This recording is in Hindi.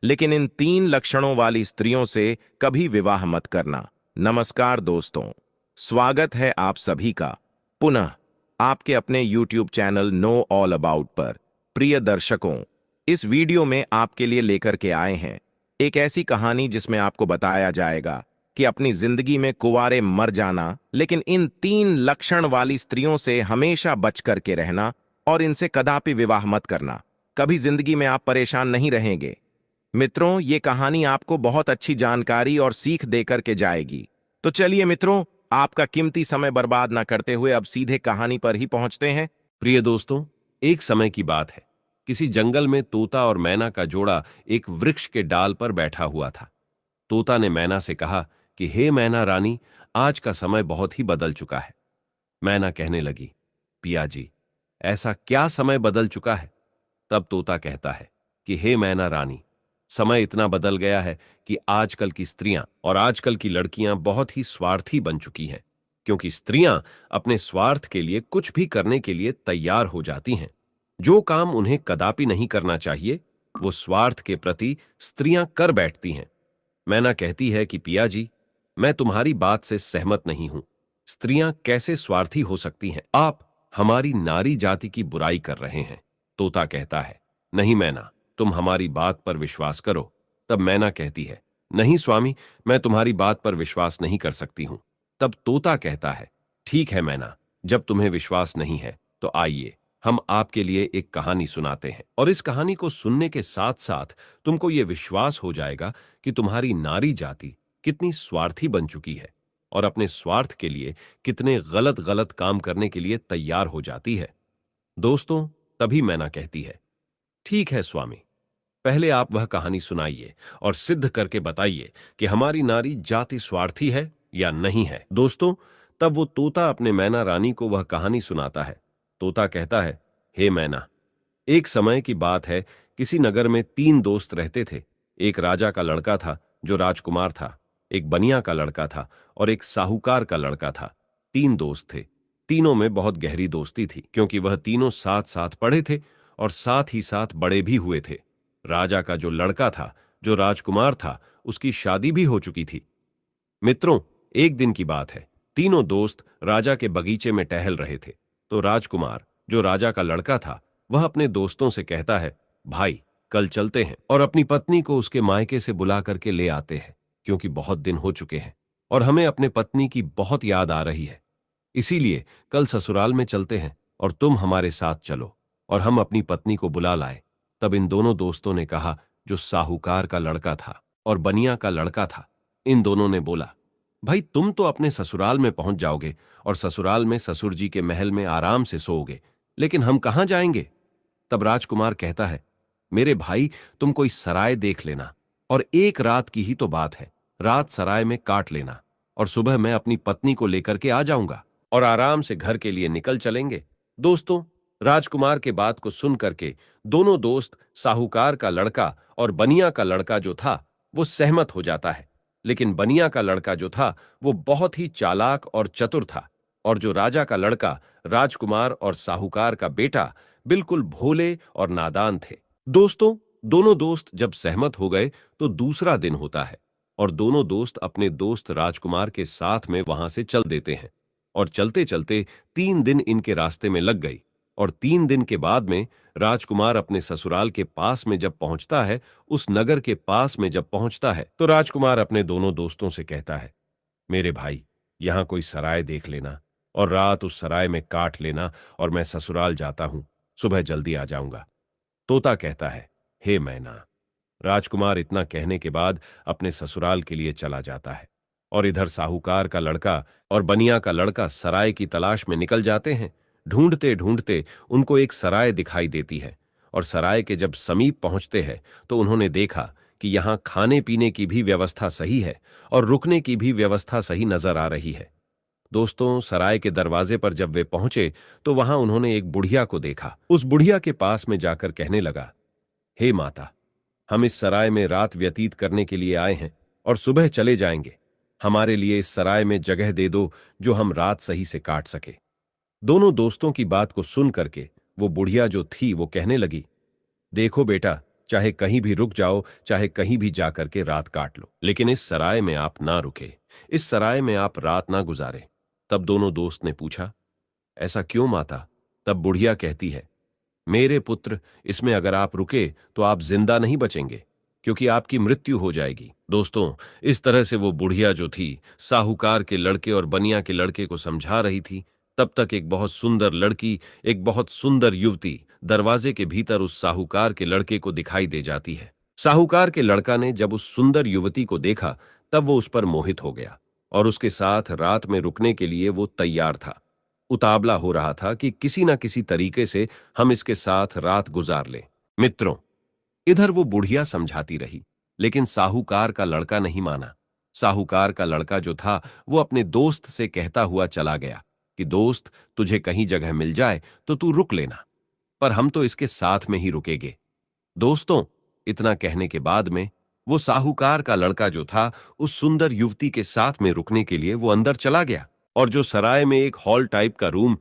लेकिन इन 3 लक्षणों वाली स्त्रियों से कभी विवाह मत करना। नमस्कार दोस्तों, स्वागत है आप सभी का पुनः आपके अपने YouTube channel know all about पर। प्रिय दर्शकों, इस वीडियो में आपके लिए लेकर के आए हैं एक ऐसी कहानी जिसमें आपको बताया जाएगा कि अपनी जिंदगी में कुंवारे मर जाना, लेकिन इन 3 लक्षण वाली स्त्रियों से हमेशा बच करके रहना और इनसे कदापि विवाह मत करना। कभी जिंदगी में आप परेशान नहीं रहेंगे। मित्रों, ये कहानी आपको बहुत अच्छी जानकारी और सीख देकर के जाएगी। तो चलिए मित्रों, आपका कीमती समय बर्बाद ना करते हुए अब सीधे कहानी पर ही पहुंचते हैं। प्रिय दोस्तों, एक समय की बात है। किसी जंगल में तोता और मैना का जोड़ा एक वृक्ष के डाल पर बैठा हुआ था। तोता ने मैना से कहा कि हे मैना रानी, आज का समय बहुत ही बदल चुका है। मैना कहने लगी, पिया जी, ऐसा क्या समय बदल चुका है? तब तोता कहता है कि हे मैना रानी, समय इतना बदल गया है कि आजकल की स्त्रियां और आजकल की लड़कियां बहुत ही स्वार्थी बन चुकी हैं, क्योंकि स्त्रियां अपने स्वार्थ के लिए कुछ भी करने के लिए तैयार हो जाती हैं। जो काम उन्हें कदापि नहीं करना चाहिए, वो स्वार्थ के प्रति स्त्रियां कर बैठती हैं। मैना कहती है कि पिया जी, मैं तुम्हारी बात से सहमत नहीं हूं। स्त्रियां कैसे स्वार्थी हो सकती हैं? आप हमारी नारी जाति की बुराई कर रहे हैं। तोता कहता है, नहीं मैना, तुम हमारी बात पर विश्वास करो। तब मैना कहती है, नहीं स्वामी, मैं तुम्हारी बात पर विश्वास नहीं कर सकती हूं। तब तोता कहता है, ठीक है मैना, जब तुम्हें विश्वास नहीं है तो आइए हम आपके लिए एक कहानी सुनाते हैं, और इस कहानी को सुनने के साथ साथ तुमको यह विश्वास हो जाएगा कि तुम्हारी नारी जाति कितनी स्वार्थी बन चुकी है और अपने स्वार्थ के लिए कितने गलत गलत काम करने के लिए तैयार हो जाती है। दोस्तों, तभी मैना कहती है, ठीक है स्वामी, पहले आप वह कहानी सुनाइए और सिद्ध करके बताइए कि हमारी नारी जाति स्वार्थी है या नहीं है। दोस्तों, तब वो तोता अपने मैना रानी को वह कहानी सुनाता है। तोता कहता है, हे मैना, एक समय की बात है। किसी नगर में 3 दोस्त रहते थे। एक राजा का लड़का था जो राजकुमार था, एक बनिया का लड़का था और एक साहूकार का लड़का था। 3 दोस्त थे। तीनों में बहुत गहरी दोस्ती थी, क्योंकि वह तीनों साथ साथ पढ़े थे और साथ ही साथ बड़े भी हुए थे। राजा का जो लड़का था, जो राजकुमार था, उसकी शादी भी हो चुकी थी। मित्रों, एक दिन की बात है। तीनों दोस्त राजा के बगीचे में टहल रहे थे। तो राजकुमार, जो राजा का लड़का था, वह अपने दोस्तों से कहता है, भाई, कल चलते हैं और अपनी पत्नी को उसके मायके से बुला करके ले आते हैं, क्योंकि बहुत दिन हो चुके हैं और हमें अपने पत्नी की बहुत याद आ रही है। इसीलिए कल ससुराल में चलते हैं और तुम हमारे साथ चलो और हम अपनी पत्नी को बुला लाए। तब इन दोनों दोस्तों ने कहा, जो साहूकार का लड़का था और बनिया का लड़का था, इन दोनों ने बोला, भाई, तुम तो अपने ससुराल में पहुंच जाओगे और ससुराल में ससुर जी के महल में आराम से सोओगे, लेकिन हम कहां जाएंगे? तब राजकुमार कहता है, मेरे भाई, तुम कोई सराय देख लेना और एक रात की ही तो बात है। रात सराय में काट लेना और सुबह मैं अपनी पत्नी को लेकर के आ जाऊंगा और आराम से घर के लिए निकल चलेंगे। दोस्तों, राजकुमार के बात को सुन करके दोनों दोस्त, साहूकार का लड़का और बनिया का लड़का जो था, वो सहमत हो जाता है। लेकिन बनिया का लड़का जो था, वो बहुत ही चालाक और चतुर था, और जो राजा का लड़का, राजकुमार और साहूकार का बेटा, बिल्कुल भोले और नादान थे। दोस्तों, दोनों दोस्त जब सहमत हो गए तो दूसरा दिन होता है और दोनों दोस्त अपने दोस्त राजकुमार के साथ में वहां से चल देते हैं। और चलते चलते 3 दिन इनके रास्ते में लग गई और 3 दिन के बाद में राजकुमार अपने ससुराल के पास में जब पहुंचता है, उस नगर के पास में जब पहुंचता है, तो राजकुमार अपने दोनों दोस्तों से कहता है, मेरे भाई, यहां कोई सराय देख लेना और रात उस सराय में काट लेना और मैं ससुराल जाता हूं, सुबह जल्दी आ जाऊंगा। तोता कहता है, हे मैना। राजकुमार इतना कहने के बाद अपने ससुराल के लिए चला जाता है और इधर साहूकार का लड़का और बनिया का लड़का सराय की तलाश में निकल जाते हैं। ढूंढते ढूंढते उनको एक सराय दिखाई देती है और सराय के जब समीप पहुंचते हैं तो उन्होंने देखा कि यहाँ खाने पीने की भी व्यवस्था सही है और रुकने की भी व्यवस्था सही नजर आ रही है। दोस्तों, सराय के दरवाजे पर जब वे पहुंचे तो वहां उन्होंने एक बुढ़िया को देखा। उस बुढ़िया के पास में जाकर कहने लगा, हे माता, हम इस सराय में रात व्यतीत करने के लिए आए हैं और सुबह चले जाएंगे। हमारे लिए इस सराय में जगह दे दो जो हम रात सही से काट सके। दोनों दोस्तों की बात को सुन करके वो बुढ़िया जो थी वो कहने लगी, देखो बेटा, चाहे कहीं भी रुक जाओ, चाहे कहीं भी जाकर के रात काट लो, लेकिन इस सराय में आप ना रुके, इस सराय में आप रात ना गुजारे। तब दोनों दोस्त ने पूछा, ऐसा क्यों माता? तब बुढ़िया कहती है, मेरे पुत्र, इसमें अगर आप रुके तो आप जिंदा नहीं बचेंगे, क्योंकि आपकी मृत्यु हो जाएगी। दोस्तों, इस तरह से वो बुढ़िया जो थी साहूकार के लड़के और बनिया के लड़के को समझा रही थी। तब तक एक बहुत सुंदर लड़की, एक बहुत सुंदर युवती दरवाजे के भीतर उस साहूकार के लड़के को दिखाई दे जाती है। साहूकार के लड़का ने जब उस सुंदर युवती को देखा, तब वो उस पर मोहित हो गया और उसके साथ रात में रुकने के लिए वो तैयार था। उतावला हो रहा था कि किसी न किसी तरीके से हम इसके साथ रात गुजार लें। मित्रों, इधर वो बुढ़िया समझाती रही, लेकिन साहूकार का लड़का नहीं माना। साहूकार का लड़का जो था वो अपने दोस्त से कहता हुआ चला गया कि दोस्त, तुझे कहीं जगह मिल जाए तो तू रुक लेना, पर हम तो इसके साथ में ही रुकेंगे। दोस्तों, इतना कहने के बाद में वो साहूकार का लड़का जो था उस सुंदर युवती के साथ में रुकने के लिए वो अंदर चला गया, और जो सराय में एक हॉल टाइप का रूम